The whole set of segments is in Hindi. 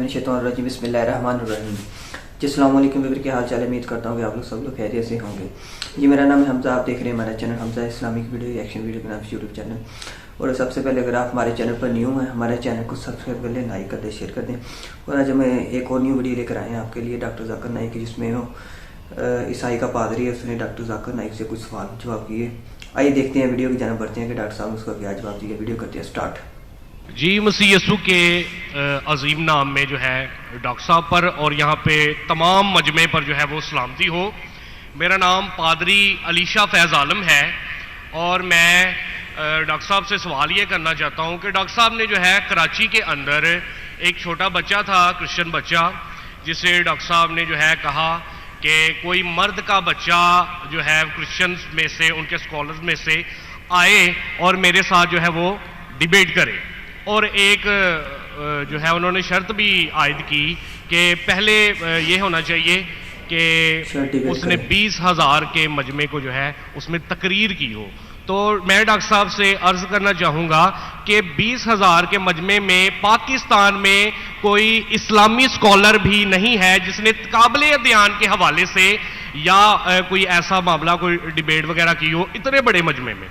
बिस्मिल्लाहिर्रहमानिर्रहीम। जी अस्सलाम वालेकुम व्यूअर, क्या हाल चाल है। उम्मीद करता हूँ कि आप लोग सब लोग खैरियत से होंगे। जी मेरा नाम है हमजा, आप देख रहे हैं हमारा channel Hamza Islamic video reaction video के नाम से यूट्यूब चैनल। और सबसे पहले अगर आप हमारे चैनल पर न्यू हैं, हमारे चैनल को सब्सक्राइब कर लें, लाइक कर दें, शेयर कर दें। और आज हमें एक और न्यू वीडियो लेकर आए हैं आपके लिए डॉक्टर जाकिर नाइक की, जिसमें वो ईसाई का पादरी है, उसने डॉक्टर जाकिर नाइक से कुछ सवाल जवाब किए। आइए देखते हैं वीडियो की जाना बढ़ते हैं कि डॉक्टर साहब उसका क्या जवाब दिया। वीडियो करते हैं स्टार्ट। जी मसीह यसू के अजीम नाम में जो है डॉक्टर साहब पर और यहाँ पे तमाम मजमे पर जो है वो सलामती हो। मेरा नाम पादरी अलीशा फैज़ आलम है और मैं डॉक्टर साहब से सवाल ये करना चाहता हूँ कि डॉक्टर साहब ने जो है कराची के अंदर एक छोटा बच्चा था, क्रिश्चियन बच्चा, जिसे डॉक्टर साहब ने जो है कहा कि कोई मर्द का बच्चा जो है क्रिश्चियन में से, उनके स्कॉलर्स में से आए और मेरे साथ जो है वो डिबेट करे। और एक जो है उन्होंने शर्त भी आयद की कि पहले ये होना चाहिए कि उसने 20,000 के मजमे को जो है उसमें तकरीर की हो। तो मैं डॉक्टर साहब से अर्ज करना चाहूँगा कि 20,000 के मजमे में पाकिस्तान में कोई इस्लामी स्कॉलर भी नहीं है जिसने काबिल अध्ययन के हवाले से या कोई ऐसा मामला, कोई डिबेट वगैरह की हो इतने बड़े मजमे में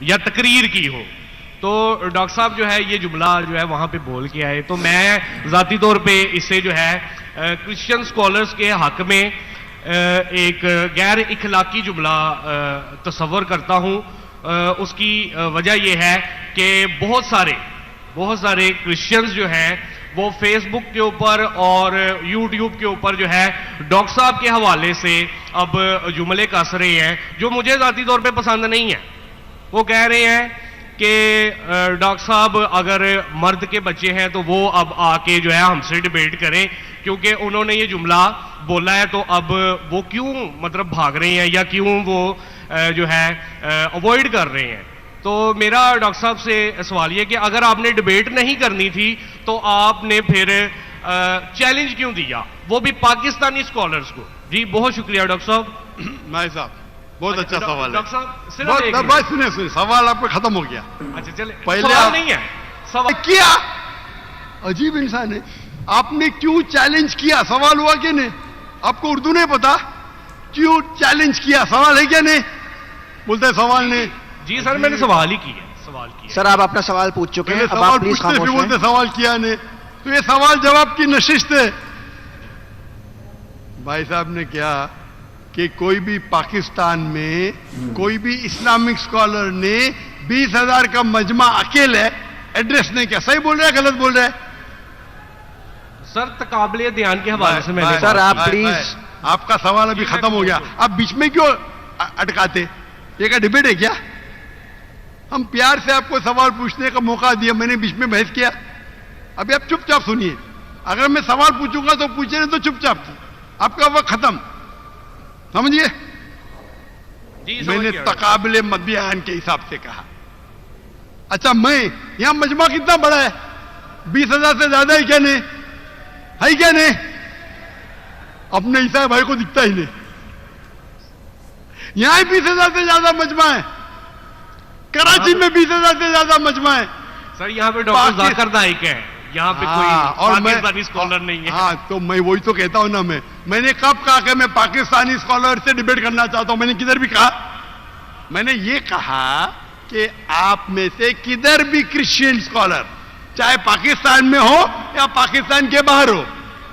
या तकरीर की हो। तो डॉक्टर साहब जो है ये जुमला जो है वहाँ पे बोल के आए, तो मैं ज़ाती तौर पे इसे जो है क्रिश्चियन स्कॉलर्स के हक में एक गैर इखलाकी जुमला तस्वर करता हूँ। उसकी वजह यह है कि बहुत सारे क्रिश्चियंस जो हैं वो फेसबुक के ऊपर और यूट्यूब के ऊपर जो है डॉक्टर साहब के हवाले से अब जुमले कस रहे हैं जो मुझे ज़ाती तौर पे पसंद नहीं है। वो कह रहे हैं कि डॉक्टर साहब अगर मर्द के बच्चे हैं तो वो अब आके जो है हमसे डिबेट करें, क्योंकि उन्होंने ये जुमला बोला है तो अब वो क्यों मतलब भाग रहे हैं या क्यों वो जो है अवॉइड कर रहे हैं। तो मेरा डॉक्टर साहब से सवाल ये कि अगर आपने डिबेट नहीं करनी थी तो आपने फिर चैलेंज क्यों दिया, वो भी पाकिस्तानी स्कॉलर्स को। जी बहुत शुक्रिया डॉक्टर साहब। भाई साहब बहुत अच्छा सवाल है। डॉक्टर साहब बस सुनिए, सवाल आपका खत्म हो गया। अच्छा चले, पहले सवाल नहीं है, सवाल किया। अजीब इंसान है, आपने क्यों चैलेंज किया? सवाल हुआ कि नहीं? आपको उर्दू नहीं पता? क्यों चैलेंज किया? सवाल है क्या नहीं? बोलते सवाल नहीं। जी सर मैंने सवाल ही किया, सवाल किया। सर आप अपना सवाल पूछ चुके हैं, अब आप प्लीज खामोश बोलते सवाल किया नहीं, तो ये सवाल जवाब की नशिस्त है। भाई साहब ने क्या कि कोई भी पाकिस्तान में कोई भी इस्लामिक स्कॉलर ने 20,000 का मजमा अकेले एड्रेस नहीं किया। सही बोल रहा है गलत बोल रहा है? सर तकाबले ध्यान के हवाले से मैंने। सर आप प्लीज, आपका सवाल अभी खत्म हो गया, आप बीच में क्यों अटकाते? ये क्या डिबेट है क्या? हम प्यार से आपको सवाल पूछने का मौका दिया, मैंने बीच में बहस किया? अभी आप चुपचाप सुनिए। अगर मैं सवाल पूछूंगा तो पूछे, नहीं तो चुपचाप। आपका वक्त खत्म, समझिए। मैंने तकाबले मदयान के हिसाब से कहा। अच्छा मैं यहां मजमा कितना बड़ा है? 20,000 से ज्यादा है क्या नहीं? है क्या नहीं? अपने ईसाई भाई को दिखता ही नहीं। यहां 20,000 से ज्यादा मजमा है, कराची में 20,000 से ज्यादा मजमा है। सर यहाँ पे डॉक्टर जाकिर नाइक है, यहाँ पे कोई और पाकिस्तानी स्कॉलर नहीं है। हाँ तो मैं वही तो कहता हूं ना। मैंने कब कहा कि मैं पाकिस्तानी स्कॉलर से डिबेट करना चाहता हूं? मैंने किधर भी कहा? मैंने ये कहा कि आप में से किधर भी क्रिश्चियन स्कॉलर, चाहे पाकिस्तान में हो या पाकिस्तान के बाहर हो,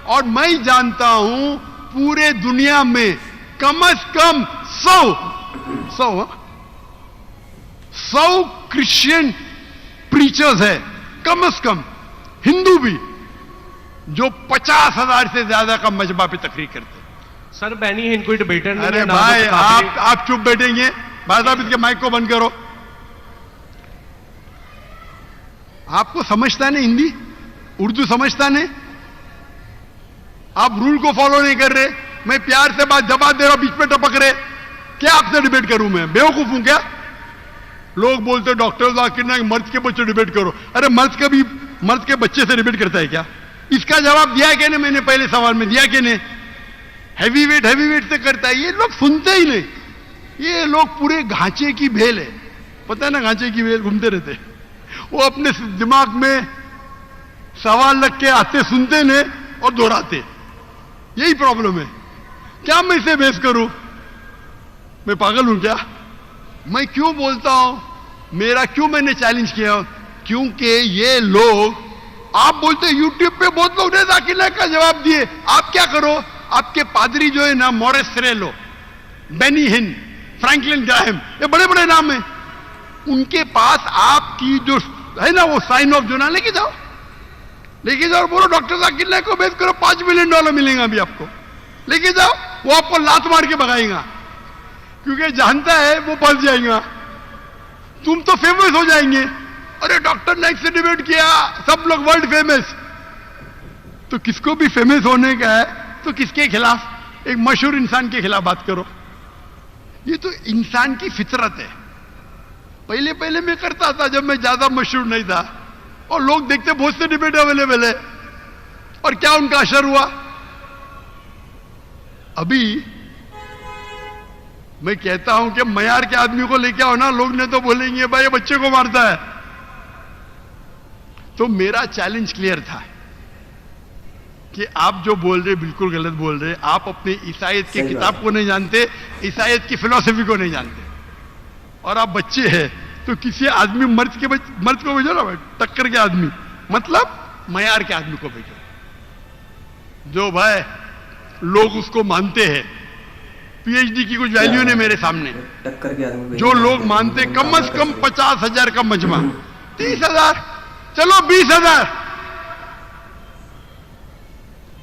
और मैं जानता हूं पूरे दुनिया में कम से कम 100 क्रिश्चियन प्रीचर्स है, कम से कम हिंदू भी, जो 50,000 से ज्यादा का मजमा पे तकरीर करते हैं। सर बैनी है इनको डिबेटर। अरे भाई आप चुप बैठेंगे? भाई साहब इसके माइक को बंद करो। आपको समझता नहीं हिंदी, उर्दू समझता नहीं, आप रूल को फॉलो नहीं कर रहे। मैं प्यार से बात जवाब दे रहा हूं, बीच में टपक रहे। क्या आपसे डिबेट करूं? मैं बेवकूफ हूं क्या? लोग बोलते डॉक्टर जाकिर नाइक मर्द के बच्चे डिबेट करो। अरे मर्द के बच्चे से डिबेट करता है क्या? इसका जवाब दिया क्या नहीं? मैंने पहले सवाल में दिया कि नहीं? हैवी वेट से करता है। ये लोग सुनते ही नहीं। ये लोग पूरे घांचे की भेल है, पता है ना? घांचे की भेल घूमते रहते। वो अपने दिमाग में सवाल रख के आते सुनते ने और दोहराते, यही प्रॉब्लम है। क्या मैं इसे बहस करूं? मैं पागल हूं क्या? मैं क्यों बोलता हूं? मेरा क्यों मैंने चैलेंज किया? क्योंकि ये लोग, आप बोलते यूट्यूब पे बहुत लोग ने जाकिर नाइक का जवाब दिए, आप क्या करो? आपके पादरी जो है ना, मोरेस सिरेलो, बेनी हिन, फ्रैंकलिन ग्राहम, ये बड़े बड़े नाम हैं, उनके पास आपकी जो है ना वो साइन ऑफ जोना लेके जाओ और बोलो डॉक्टर जाकिर नाइक को बेस करो, $5 मिलियन मिलेगा अभी आपको, लेके जाओ। वो आपको लात मार के भगाएगा, क्योंकि जानता है वो फंस जाएगा, तुम तो फेमस हो जाएंगे। अरे डॉक्टर नाइक से डिबेट किया, सब लोग वर्ल्ड फेमस। तो किसको भी फेमस होने का है तो किसके खिलाफ? एक मशहूर इंसान के खिलाफ बात करो। ये तो इंसान की फितरत है। पहले पहले मैं करता था जब मैं ज्यादा मशहूर नहीं था, और लोग देखते बहुत से डिबेट अवेलेबल है, और क्या उनका असर हुआ? अभी मैं कहता हूं कि मयार के आदमी को लेके आओ ना, लोग ने तो बोलेंगे भाई ये बच्चे को मारता है। तो मेरा चैलेंज क्लियर था कि आप जो बोल रहे बिल्कुल गलत बोल रहे। आप अपने ईसाईयत की किताब को नहीं जानते, ईसाईयत की फिलॉसफी को नहीं जानते, और आप बच्चे हैं। तो किसी आदमी मर्द को भेजो ना, टक्कर के आदमी, मतलब मयार के आदमी को भेजो, जो भाई लोग उसको मानते हैं। पीएचडी की कुछ वैल्यू नहीं मेरे सामने। टक्कर के आदमी जो लोग मानते कम से कम 50,000 का मजमा, 30,000, चलो 20,000।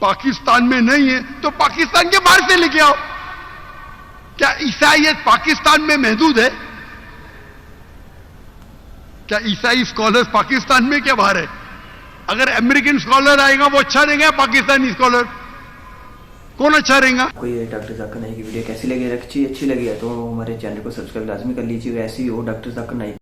पाकिस्तान में नहीं है तो पाकिस्तान के बाहर से लेके आओ। क्या ईसाईयत पाकिस्तान में महदूद है? क्या ईसाई स्कॉलर्स पाकिस्तान में क्या बाहर है? अगर अमेरिकन स्कॉलर आएगा वो अच्छा रहेगा, पाकिस्तानी स्कॉलर कौन अच्छा रहेगा? कोई ये डॉक्टर जाकिर नाइक की वीडियो कैसी लगी? अच्छी लगी है तो हमारे चैनल को सब्सक्राइब लाजमी कर लीजिए। ऐसी हो डॉक्टर जाकिर नाइक